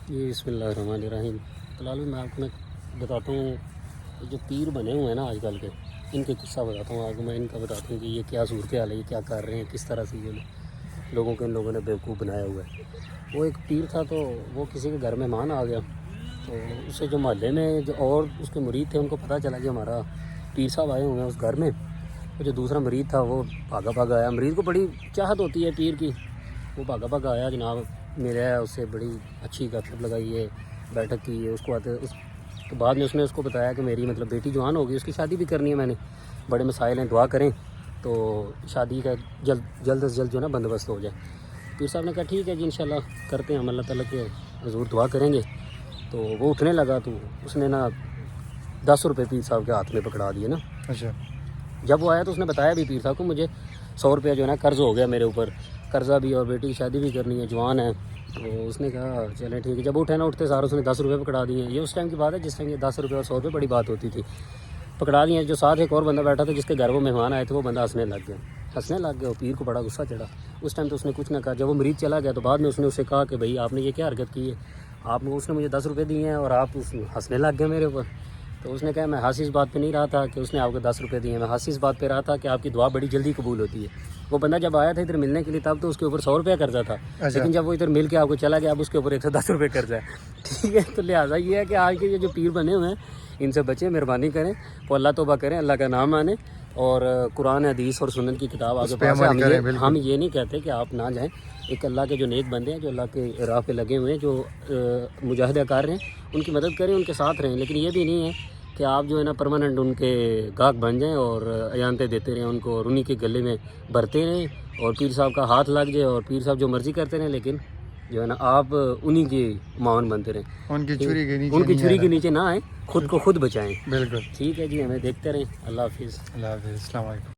جی بسم اللہ الرحمن الرحیم. فلحال میں آپ کو میں بتاتا ہوں جو پیر بنے ہوئے ہیں نا آج کل کے، ان کے قصہ بتاتا ہوں آپ کو. میں ان کا بتاتا ہوں کہ یہ کیا صورت حال ہے، یہ کیا کر رہے ہیں، کس طرح سے یہ لوگوں کو ان لوگوں نے بیوقوف بنایا ہوا ہے. وہ ایک پیر تھا تو وہ کسی کے گھر مہمان آ گیا، تو اسے جو محلے میں جو اور اس کے مرید تھے ان کو پتہ چلا کہ ہمارا پیر صاحب آئے ہوئے ہیں اس گھر میں. جو دوسرا مرید تھا وہ بھاگا آیا. مرید کو بڑی چاہت ہوتی ہے پیر کی، وہ بھاگا آیا، جناب میرے اس سے بڑی اچھی گپ شپ لگائی ہے، بیٹھک کی ہے. اس کو آتے تو بعد میں اس نے اس کو بتایا کہ میری مطلب بیٹی جوان ہوگی، اس کی شادی بھی کرنی ہے، میں نے بڑے مسائل ہیں، دعا کریں تو شادی کا جلد از جلد جو ہے نا بندوبست ہو جائے. پیر صاحب نے کہا ٹھیک ہے جی انشاءاللہ کرتے ہیں ہم، اللہ تعالیٰ کے حضور دعا کریں گے. تو وہ اٹھنے لگا تو اس نے نا 10 روپے پیر صاحب کے ہاتھ میں پکڑا دیے نا. اچھا. جب وہ آیا تو اس نے بتایا بھی پیر صاحب کو مجھے 100 روپیہ جو ہے نا قرض ہو گیا میرے اوپر، قرضہ بھی اور بیٹی کی شادی بھی کرنی ہے، جوان ہے. تو اس نے کہا چلیں ٹھیک ہے. جب اٹھے نا اٹھتے سارا اس نے 10 روپے پکڑا دیے ہیں. یہ اس ٹائم کی بات ہے جس ٹائم یہ 10 روپے اور 100 روپے بڑی بات ہوتی تھی. پکڑا دیے. جو ساتھ ایک اور بندہ بیٹھا تھا جس کے گھر وہ مہمان آئے تھے، وہ بندہ ہنسنے لگ گیا. وہ پیر کو بڑا غصہ چڑھا. اس ٹائم تو اس نے کچھ نہ کہا. جب وہ مریض چلا گیا تو بعد میں اس نے اسے کہا کہ بھائی آپ نے یہ کیا حرکت کی ہے، اس نے مجھے 10 روپے دیے ہیں اور آپ ہنسنے لگ گئے میرے اوپر. تو اس نے کہا میں ہنسی اس بات پہ نہیں رہا تھا کہ اس نے آپ کو 10 روپے دیے ہیں، میں ہنسی اس بات پہ رہا تھا کہ آپ کی دعا بڑی جلدی قبول ہوتی ہے. وہ بندہ جب آیا تھا ادھر ملنے کے لیے تب تو اس کے اوپر 100 روپیہ قرضہ تھا، لیکن جب وہ ادھر مل کے آپ کو چلا گیا اب اس کے اوپر 110 روپے قرضہ ہے. ٹھیک ہے. تو لہٰذا یہ ہے کہ آج کے یہ جو پیر بنے ہوئے ہیں ان سے بچیں، مہربانی کریں، وہ اللہ توبہ کریں، اللہ کا نام مانیں اور قرآن حدیث اور سنت کی کتاب آگے پاس ہے. ہم یہ نہیں کہتے کہ آپ نہ جائیں. ایک اللہ کے جو نیک بندے ہیں جو اللہ کے راہ پہ لگے ہوئے ہیں، جو مجاہدہ کار ہیں، ان کی مدد کریں، ان کے ساتھ رہیں. لیکن یہ بھی نہیں ہے کہ آپ جو ہے نا پرماننٹ ان کے گاہک بن جائیں اور اجانتے دیتے رہیں ان کو اور انہی کے گلے میں بھرتے رہیں اور پیر صاحب کا ہاتھ لگ جائے اور پیر صاحب جو مرضی کرتے رہیں، لیکن جو ہے نا آپ انہی کی معاون بنتے رہیں. ان کی چھری کے نیچے نہ آئیں، خود کو خود بچائیں. بالکل ٹھیک ہے جی. ہمیں دیکھتے رہیں. اللہ حافظ. اللہ حافظ. السلام علیکم.